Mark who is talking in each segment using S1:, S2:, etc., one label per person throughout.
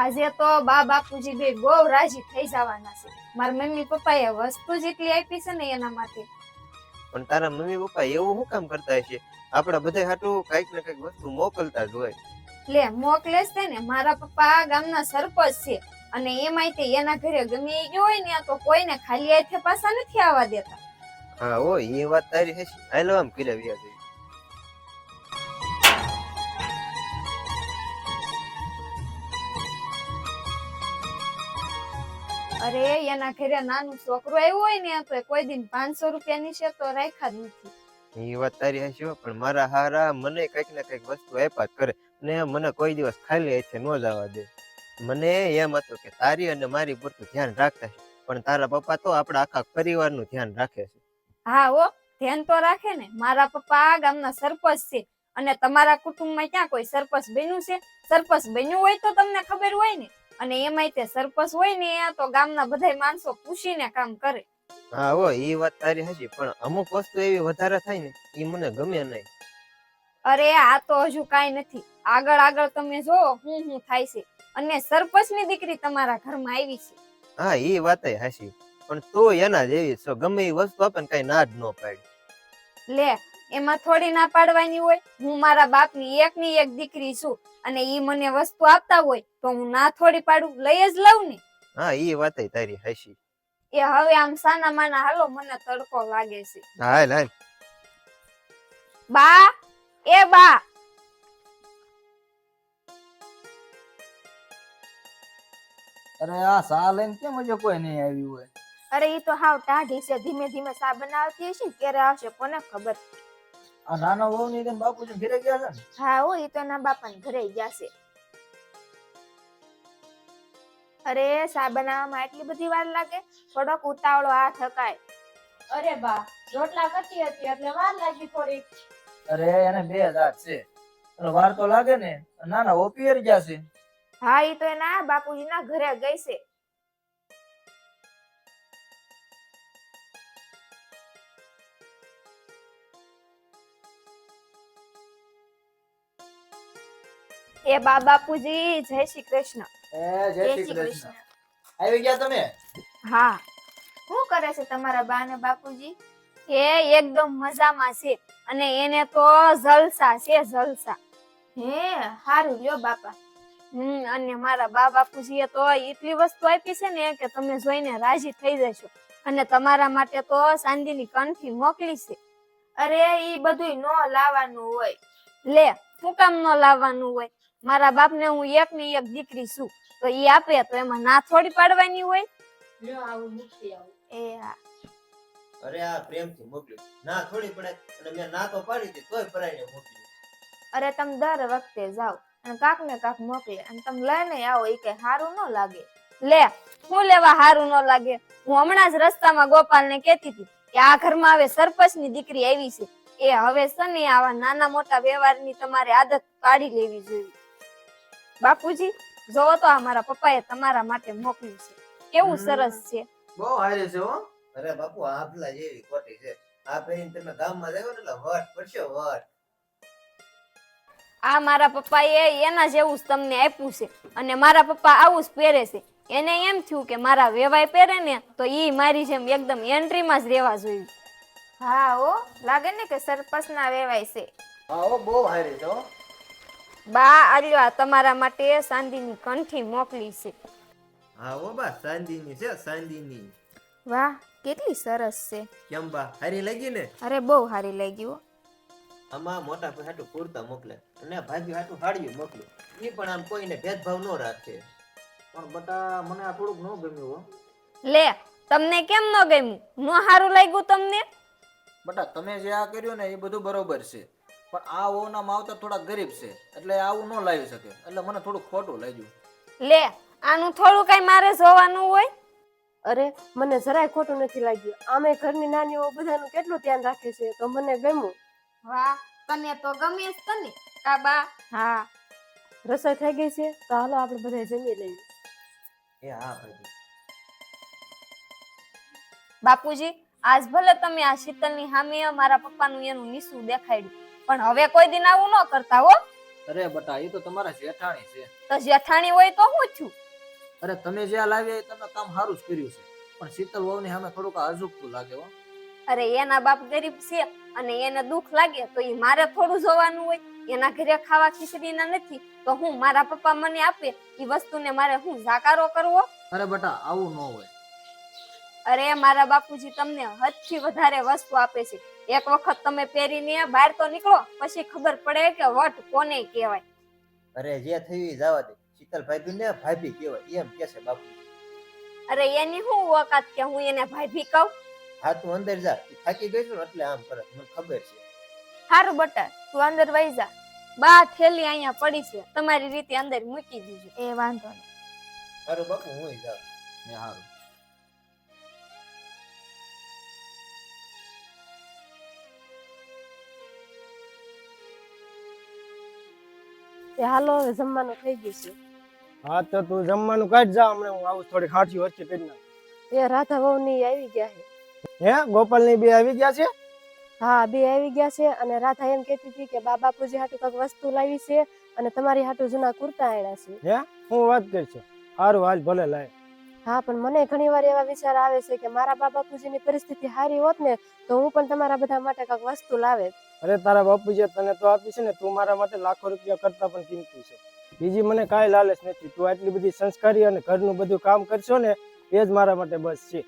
S1: આજે તો બા બાપુજી બે બહુ રાજી થઈ જવાના છે. મારા મમ્મી પપ્પાએ વસ્તુ જેટલી આપી છે ને એના માટે.
S2: પણ તારા મમ્મી પપ્પા એવું શું કામ કરતા હશે? આપડા બધા હાટું કઈક ને કઈક વસ્તુ મોકલતા જ હોય.
S1: લે મોકલે છે ને, મારા પપ્પા ગામના સરપંચ છે અને એમાંય તે એના ઘરે ગમે એ ગયો હોય ને તો કોઈને ખાલી હાથે પાછા નથી આવવા દેતા.
S2: હા હો, એ વાત તારી હશે. હાલો આમ કર્યા વ્યા જોઈએ.
S1: અરે એના ઘરે નાનું છોકરું આવ્યું હોય ને તો કોઈ દિન 500 રૂપિયા નીચે તો રાખ્યા જ નથી.
S2: એ વાત તારી હશે હો, પણ મારા હારા મને કઈક ને કઈક વસ્તુ આપ્યા જ કરે ને મને કોઈ દિવસ ખાલી હાથે ન જવા દે. મને એમ હતું કે તારી અને મારી પૂરતું ધ્યાન રાખતા છે, પણ તારા પપ્પા તો આપણા આખા પરિવારનું ધ્યાન રાખે છે.
S1: હા હો, ધ્યાન તો રાખે ને. મારા પપ્પા ગામના સરપંચ છે અને તમારા કુટુંબમાં ક્યાં કોઈ સરપંચ બન્યું છે? સરપંચ બન્યું હોય તો તમને ખબર હોય ને. અને એમાંય તે સરપંચ હોય ને તો ગામના બધા માણસો પૂછીને કામ કરે.
S2: હા હો, એ વાત તારી હશે, પણ અમુક વસ્તુ એવી વધારે થાય ને એ મને ગમે નહીં.
S1: અરે આ તો હજુ કાઈ નથી. આગળ આગળ તમે જો હું થાય છે. અને સરપંચની દીકરી તમારા ઘરમાં આવી છે.
S2: હા એ વાત હશે, પણ તો એના જેવી છો. ગમે એ વસ્તુ આપે ને કઈ ના જ ન પાડી.
S1: લે એમાં થોડી ના પાડવાની હોય. હું મારા બાપની એકની એક દીકરી છું અને ઈ મને વસ્તુ આપતા હોય તો હું ના થોડી પાડું, લઈ જ લઉં ને.
S2: હા એ વાત તારી હશે.
S1: એ હવે આમ સાના માના હાલો, મને તડકો લાગે છે.
S2: હાલ હાલ.
S1: બા, એ બા.
S3: અરે આ સા લઈને કેમ હજુ કોઈ નહીં આવ્યું હોય?
S1: અરે ઈ તો હાવ ટાઢી છે, ધીમે ધીમે સા બનાવતી હશે, ક્યારે આવશે કોને ખબર.
S3: આ નાનો વહુ ની બાપુજી ઘરે ગયા છે ને?
S1: હા હો, ઈ તો એના બાપાને ઘરે ગયા છે. અરે સા બનાવવામાં એટલી બધી વાર લાગે? થોડોક ઉતાવળો આ થકાય. અરે બા, રોટલા કરતી હતી એટલે વાર લાગી થોડી.
S3: અરે એને 2 દાંત છે, એટલે વાર તો લાગે ને. નાના વહુ પિયર ગયા છે.
S1: હા ઈ તો એના બાપુજીના ઘરે ગઈ છે. એ બા બાપુજી, જય શ્રી કૃષ્ણ.
S3: જય શ્રી કૃષ્ણ. આવી ગયા તમે?
S1: હા. શું કરે છે તમારા બા ને બાપુજી? એ એકદમ મજામાં છે અને એને તો જલસા છે, જલસા. હે હારું લ્યો બાપા. અને મારા બા બાપુજીએ તો એટલી વસ્તુ આપી છે ને કે તમે જોઈને રાજી થઈ જશો. અને તમારા માટે તો ચાંદીની કંઠી મોકલી છે. અરે ઈ બધું નો લાવવાનું હોય. લે, શું કામ નો લાવવાનું હોય? મારા બાપને હું એકની એક દીકરી છું તો ઈ આપે તો એમાં ના થોડી પાડવાની હોય. એ હા.
S2: અરે આ પ્રેમથી મોકલ્યું, ના થોડી પડે. અને મેં ના તો પાડી હતી તોય પરાઈને મોકલ્યું.
S1: અરે તમે દર વખતે જાઓ અને કાક ને કાક મોકલે અને તમે લઈને આવો, એ કઈ હારું ન લાગે. લે, હું લેવા હારું ન લાગે? હું હમણાં જ રસ્તામાં ગોપાલને કહેતી હતી કે આ ઘરમાં હવે સરપંચની દીકરી આવી છે. એ હવે છે ને આવા નાના મોટા વ્યવહારની તમારે આદત પાડી લેવી જોઈએ. બાપુજી જોવો તો આ મારા પપ્પાએ તમારા માટે મોકલ્યું છે. કેવું સરસ છે.
S3: બહુ હારી છે હો.
S2: અરે બાપુ, આભલા જેવી કોટી છે. આ પહેરીને તમે ગામમાં જાવ ને એટલે વટ પડશે, વટ.
S1: આ મારા પપ્પાએ એના જેવું જ તમને આપ્યું છે અને મારા પપ્પા આવું જ પહેરે છે. એને એમ થયું કે મારા વેવાય પહેરે ને તો ઈ મારી જેમ એકદમ એન્ટ્રીમાં જ રહેવા જોઈએ. હા હો, લાગે ને કે સરપંચના વેવાય છે.
S3: હા હો, બહુ હારી છે હો.
S1: બા, આલ્યો તમારા માટે ચાંદીની કંઠી મોકલી છે.
S2: હા હો બા, ચાંદીની છે, ચાંદીની.
S1: વાહ, કેટલી સરસ છે.
S2: કેમ બા, હારી લાગી ને?
S1: અરે બહુ હારી લાગી હો.
S2: આમાં મોટા ભાઈ હાટુ કુર્તા મોકલે અને ભાભી હાટુ સાડીઓ મોકલે. ઈ પણ આમ કોઈને ભેદભાવ ન રાખે.
S3: પણ બટા મને આ થોડુંક ન ગમ્યું હો.
S1: લે, તમને કેમ ન ગમ્યું? નો હારું લાગ્યું તમને?
S3: બટા તમે જે આ કર્યું ને એ બધું બરોબર છે, પણ આ વહુના માવતર થોડા ગરીબ છે એટલે આવું ન લાવી શકે, એટલે મને થોડું ખોટું લાગ્યું.
S1: લે, આનું થોડું કઈ મારે જોવાનું હોય?
S4: અરે મને જરાય ખોટું નથી લાગ્યું. આમે ઘરની નાનીઓ બધાનું કેટલું ધ્યાન રાખે છે, તો મને ગમ્યું.
S1: વાહ, તને તો ગમે જ તને કાબા. હા.
S4: રસોઈ થઈ ગઈ છે તો હાલો આપણે બધા જમી લઈએ.
S2: એ હા ભાભી.
S1: બાપુજી, આજ ભલે તમે આ શીતલની સામે મારા પપ્પાનું એનું નીસું દેખાડ્યું, પણ હવે કોઈ દિન આવું ન કરતા હો.
S3: અરે બટા એ તો તમારા જેઠાણી છે.
S1: તો જેઠાણી હોય તો હું છું.
S3: અરે તમે જ્યાં લાવ્યા એ તમે કામ સારું જ કર્યું છે, પણ શીતલ વહુની સામે થોડુંક અજુગતું લાગે હો.
S1: અરે એના બાપ ગરીબ છે અને એને દુઃખ લાગે તો એ મારે થોડું જોવાનું હોય. એના ઘરે ખાવા ખીચડીના નથી તો હું મારા પપ્પા મને આપે એ વસ્તુને મારે હું જાકારો કરવો?
S3: અરે બટા આવું ન હોય.
S1: અરે મારા બાપુજી તમને હદથી વધારે વસ્તુ આપે છે. એક વખત તમે પહેરીને બહાર તો નીકળો પછી ખબર પડે કે વટ કોને કહેવાય.
S2: અરે જે થયું એ જવા દે. શીતલ ભાભી ને ભાભી કહેવાય એમ કે છે બાપુ.
S1: અરે એની હું ઓકાત કે હું એને ભાભી કહું?
S2: હા તું અંદર જા, તું થાકી ગઈ છું ને એટલે આમ કરે, મને ખબર છે.
S1: હારું બટા તું અંદર વઈ જા. બા થેલી અહીંયા પડી છે, તમારી રીતે અંદર મૂકી દીજો. એ વાંધો નહીં.
S2: સારું બાપુ હું જાઉં.
S3: ને સારું.
S4: એ હાલો હવે જમવાનું થઈ ગયું છે.
S5: હા તો તું જમવાનું કાઢ જા, હમણાં હું આવું થોડી ખાંચી વચ્ચે કરી નાખ.
S4: એ રાધા વહુ ની આવી ગયા છે.
S5: હે ગોપાલ ની બે આવી ગયા છે?
S4: હા બે આવી ગયા છે અને રાધા એમ કહેતી હતી કે બા બાપુજી હાટુ કાંઈક વસ્તુ લાવી છે અને તમારી હાટુ જૂના કુર્તા આણ્યા છે.
S5: હે હું વાત કરશો? સારું હાલ ભલે લાય.
S4: હા પણ મને ઘણી વાર એવા વિચાર આવે છે કે મારા બા બાપુજીની પરિસ્થિતિ સારી હોત ને તો હું પણ તમારા બધા માટે કાંઈક વસ્તુ લાવે.
S5: અરે તારા બાપુજીએ તને તો આપી છે ને, તું મારા માટે લાખો રૂપિયા કરતા પણ કિંમતી છે. બીજી મને કાંઈ લાલચ નથી. તું આટલી બધી સંસ્કારી અને ઘરનું બધું કામ કરશો ને એ જ મારા માટે બસ છે.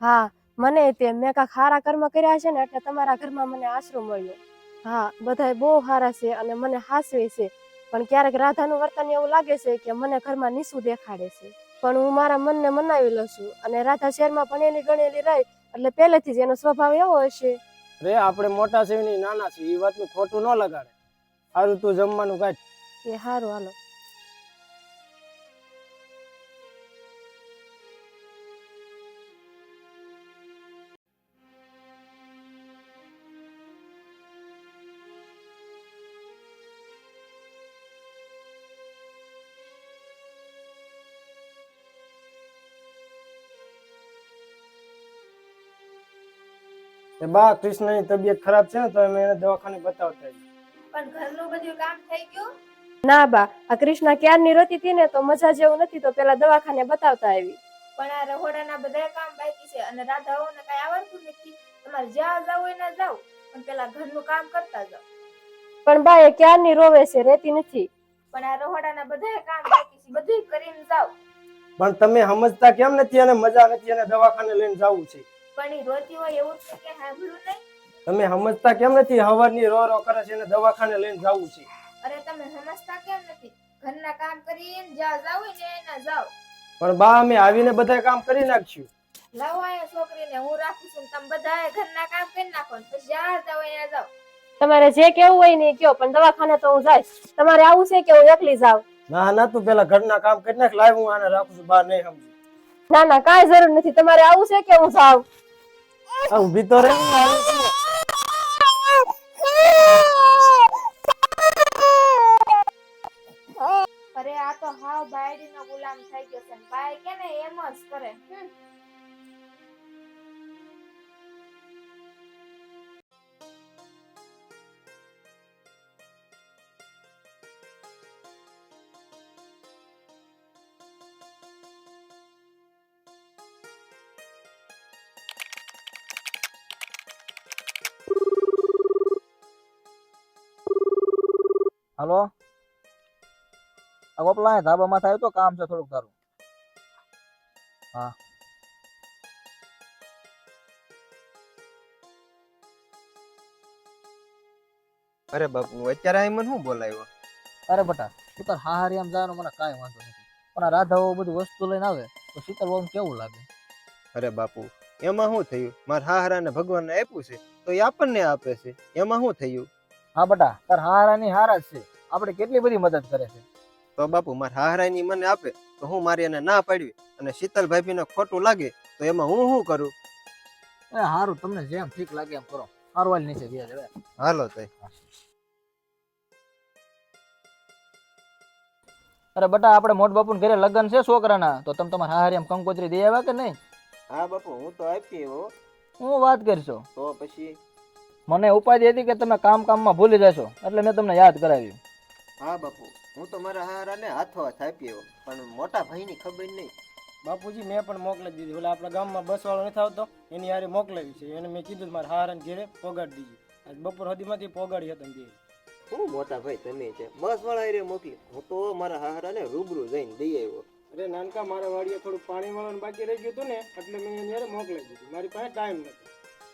S4: હા મને તે મેં કાંઈક સારા કર્મ કર્યા છે ને એટલે તમારા ઘરમાં મને આશરો મળ્યો. હા બધાય બહુ સારા છે અને મને હાસવે છે, પણ ક્યારેક રાધાનું વર્તન એવું લાગે છે કે મને ઘરમાં નીચું દેખાડે છે. પણ હું મારા મનને મનાવી લઉં છું અને રાધા શહેરમાં ભણેલી ગણેલી રહી એટલે પહેલેથી જ એનો સ્વભાવ એવો હશે.
S5: અરે આપણે મોટા છે ને નાના છે, એ વાતનું ખોટું ન લગાડે. સારું તું જમવાનું કાઢ.
S4: એ સારું હાલો.
S5: એ બા કૃષ્ણની તબિયત ખરાબ છે ને તો અમે એને દવાખાને બતાવતા આવીએ.
S1: પણ ઘરનું બધું કામ થઈ ગયું?
S4: ના બા આ કૃષ્ણા ક્યારની રોતી હતી ને તો મજા જેવું નથી તો પેલા દવાખાને બતાવતા આવી.
S1: પણ આ રહોડાના બધા કામ બાકી છે અને રાધાઓને કઈ આવડતું નથી. તમારે જ્યાં જાવ એને જાવ પણ પેલા ઘરનું કામ કરતા જાવ.
S4: પણ બા એ ક્યારની રોવે છે, રેતી નથી.
S1: પણ આ રહોડાના બધા કામ બાકી છે, બધું કરીને જાવ.
S5: પણ તમે સમજતા કેમ નથી? અને મજા નથી અને દવાખાને લઈને જવું છે.
S1: પણ ઈ રોતી હોય એવું છે કે સાંભળ્યું નહીં?
S5: તમે સમજતા કેમ નથી? હવારની રો રો કરે છે અને દવાખાને લઈને જવું છે.
S1: અરે તમે સમજતા કેમ નથી? ઘરના કામ કરીને જ્યાં જાવ ને એના જાવ.
S5: પણ બા અમે આવીને બધા કામ કરી નાખશું.
S1: લાવો આ છોકરીને હું રાખું છું ને તમે બધા ઘરના કામ કરી નાખો ને પછી જ્યાં જાવ અહીંયા જાવ.
S4: તમારે જે કેવું હોય ને એ કયો, પણ દવાખાને તો હું જઈશ. તમારે આવું છે કે હું એકલી જાઉં?
S5: ના ના તું પેલા ઘરના કામ કરી નાખ. લાવ હું આને રાખું છું. બા નહીં સમજુ.
S4: ના ના કાંઈ જરૂર નથી. તમારે આવું છે કે હું જાઉં?
S5: ઊભી તો રહે.
S1: અરે આ તો હાવ બાયડીનો ગુલામ થઈ ગયો છે ને બાય કે ને એમ જ કરે.
S3: હાલો આ ગોપલા ધાબામાં થાય તો કામ છે થોડુંક તારું. હા
S2: અરે બાપુ અત્યારે અહીં મને શું બોલાવ્યો?
S3: અરે બટા તું તાર હાહારી આમ જવાનો મને કાંઈ વાંધો નથી, પણ આ રાધાઓ બધી વસ્તુ લઈને આવે તો શીતલ બહુ કેવું લાગે?
S2: અરે બાપુ એમાં શું થયું? મારા હાહરાને ભગવાનને આપ્યું છે તો એ આપણને આપે છે, એમાં શું થયું?
S3: હા બટા તાર હારાની હારા જ છે, આપણે કેટલી બધી મદદ કરે છે.
S2: તો બાપુ મારા હાહરાની મને આપે તો હું મારી એને ના પાડવી અને શીતલ ભાભીને ખોટું લાગે તો એમાં હું શું કરું?
S3: એ હારું તમને જેમ ઠીક લાગે એમ કરો. હારું હાલ નીચે ગયા જવે.
S2: હાલો તઈ.
S3: અરે બટા આપણે મોટ બાપુ ઘરે લગ્ન છે છોકરાના, તો તમે તમારા હારી એમ કંકોત્રી દઈ આવ્યા કે નહીં?
S2: હા બાપુ હું તો આપી હો.
S3: હું વાત કરશો?
S2: તો પછી
S3: મને ઉપાધિ હતી કે તમે કામમાં ભૂલી જશો એટલે મેં તમને યાદ કરાવ્યું.
S2: હા બાપુ, હું તો મારા હારાને હાથો હાથ આપ્યો, પણ મોટા ભાઈની ખબર નહીં.
S5: બાપુજી મેં પણ મોકલી દીધી. ઓલા આપણા ગામમાં બસ વાળો નથી આવતો, એની હારે મોકલાવી છે. એને મેં કીધું મારા હારાને ઘેરે પોગાડી દીધી. આજ બપોર સુધીમાંથી પોગાડી હતા ને.
S2: હું મોટા ભાઈ તમે છે, બસ વાળા હારે મોકલી. હું તો મારા હારાને રૂબરૂ જઈને દઈ આવ્યો.
S5: અરે નાનકા, મારા વાડીએ થોડું પાણી વાળવાનું બાકી રહી ગયું હતું ને, એટલે મેં એની હારે મોકલાવી દીધી. મારી પાસે ટાઈમ નથી.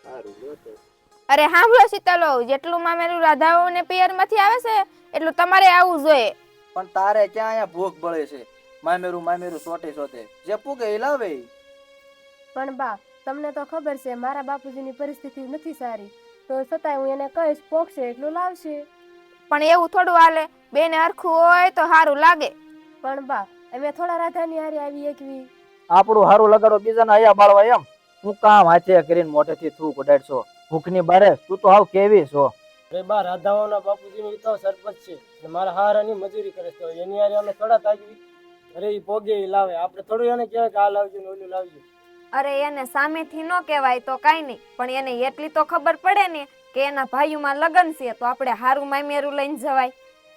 S2: સારું લ્યો તો.
S1: અરે સાંભળો શીતલો, જેટલું મામેરું રાધાઓ ને પિયરમાંથી આવે છે એટલું તમારે આવવું જોઈએ.
S3: પણ તારે ક્યાં અહીંયા ભૂખ બળે છે? મામેરું સોટે સોટે જે પૂગે એ લાવે ઈ.
S4: પણ બા, તમને તો ખબર છે મારા બાપુજીની પરિસ્થિતિ નથી સારી, તો છતાંય હું એને કહીશ પોગશે એટલું લાવશે.
S1: પણ એવું થોડું હાલે, બેને હરખું હોય તો સારું લાગે.
S4: પણ બા, અમે થોડા રાધાની હારે આવી એકવી.
S6: આપણું હારું લગાડો બીજાના આયા બાળવા એમ. હું કામ હાથે કરીને મોઢેથી થૂ કઢાડશો. ભૂખની બારે તું તો હાવ કેવી છો.
S5: અરે બા, રાધાઓના બાપુજીની તો સરપંચ છે અને મારા હારાની મજૂરી કરે છે. તો એની હારે અમે થોડા તાકવી. અરે ઈ પોગે ઈ લાવે, આપણે થોડું એને કહેવાય કે આ લાવજો ને ઓલું લાવજો.
S1: અરે એને સામેથી ન કહેવાય તો કાંઈ નહીં, પણ એને એટલી તો ખબર પડે ને કે એના ભાઈઓમાં લગ્ન છે, તો આપણે હારું મામેરું લઈને જવાય.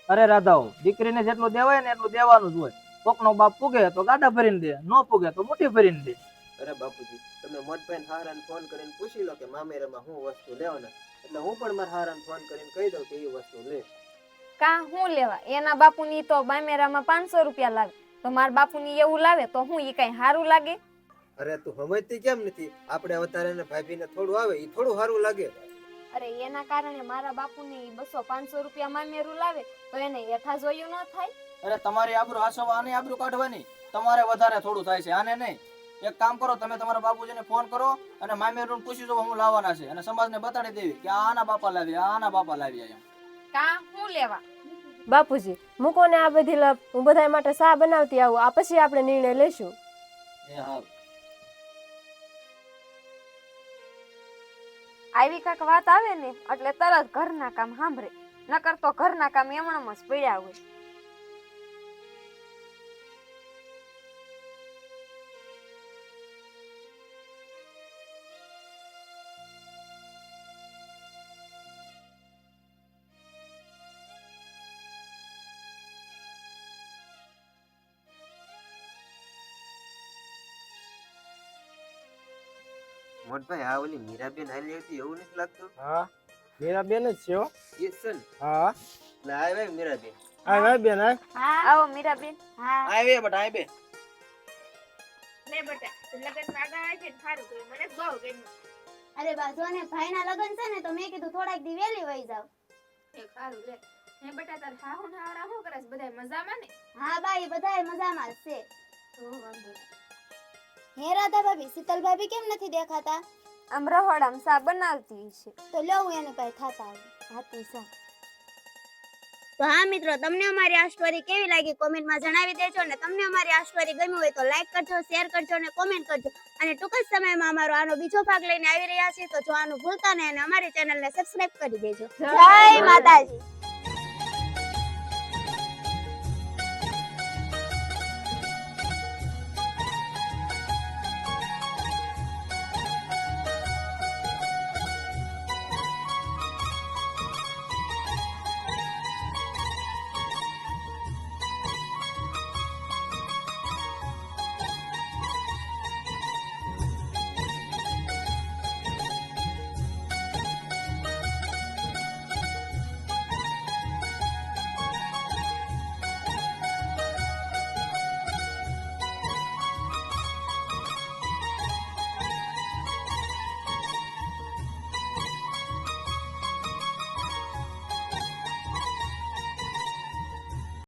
S6: અરે રાધાઓ, દીકરીને જેટલું દેવાય ને એટલું દેવાનું જ હોય. કોકનો બાપ પૂગે તો ગાડા ભરીને દે, ન પૂગે તો મુઠ્ઠી ભરીને દે.
S2: અરે બાપુજી, તમે મોટભાઈ હારાને ફોન કરીને પૂછી લો કે મામેરામાં શું વસ્તુ લેવાના, એટલે હું પણ મારા હારાને ફોન કરીને કહી દઉં કે એ વસ્તુ લે.
S1: હું લેવા? એના બાપુની તો મામેરામાં 500 રૂપિયા લાગે, તો મારા બાપુની એવું લાવે તો હું ઈ કઈ સારું લાગે?
S2: અરે તું સમજતી કેમ નથી? આપણે અવતારે ભાભીને થોડું આવે એ થોડું સારું લાગે.
S1: અરે એના કારણે મારા બાપુની 200-500 રૂપિયા મામેરું લાવે તો એને હેઠા જોયું ન થાય?
S3: અરે તમારી આબરૂ હાસવા, આની આબરૂ કાઢવાની. તમારે વધારે થોડું થાય છે, આને નહીં. એક કામ કરો, તમે તમારા બાપુજીને ફોન કરો અને મામેરું પૂછી જો હું લાવવાના છે, અને સમાજને બતાડી દેવી કે આના બાપા લાવ્યા, આના બાપા લાવ્યા એમ.
S1: હું લેવા?
S4: બાપુજી મૂકો ને આ બધી લપ, હું બધા માટે ચા બનાવતી આવું, આ પછી આપણે નિર્ણય લેશું.
S3: એ હા.
S1: આવી કાંક વાત આવે ને એટલે તરત ઘરના કામ સાંભળે, નકર તો ઘરના કામ એમણમ જ પડ્યા હોય.
S2: મોટભાઈ, આ ઓલી મીરાબેન હાલી આવતી એવું નથી લાગતું?
S5: હા, મેરા બેન જ છે હો.
S2: એ છે ને?
S5: હા,
S2: એટલે આવ્યા મીરાબેન.
S5: આ ભાઈ બેન આ
S1: આવો મીરાબેન.
S3: આવે બટા આવે.
S1: લે બેટા, લગન આગળ આવે છે સારું તો મને બહુ ગમ્યું.
S7: અરે બાજુ ને ભાઈના લગન છે ને, તો મેં કીધું થોડાક દી વેલી વઈ જાવ.
S1: એ સારું લે. હે બેટા, તાર હાહુ ને હારા શું કરે છે? બધાય મજામાં ને?
S7: હા બાઈ, બધાય મજામાં જ છે.
S1: તો વાંધો નહીં.
S7: હે રાધા ભાભી, શીતલ ભાભી કેમ નથી દેખાતા?
S1: આમ રહોડામાં સા બનાવતી છે.
S7: તો લો હું એની પાસે ખાતા આવું.
S1: હાથી સા.
S7: તો હા મિત્રો, તમને અમારી આ સ્ટોરી કેવી લાગી કોમેન્ટમાં જણાવી દેજો, અને તમને અમારી આ સ્ટોરી ગમી હોય તો લાઈક કરજો, શેર કરજો અને કોમેન્ટ કરજો. અને ટૂંક જ સમયમાં અમારો આનો બીજો ભાગ લઈને આવી રહ્યા છીએ, તો જોવાનું ભૂલતા નહીં અને અમારી ચેનલને સબસ્ક્રાઇબ કરી દેજો. જય માતાજી.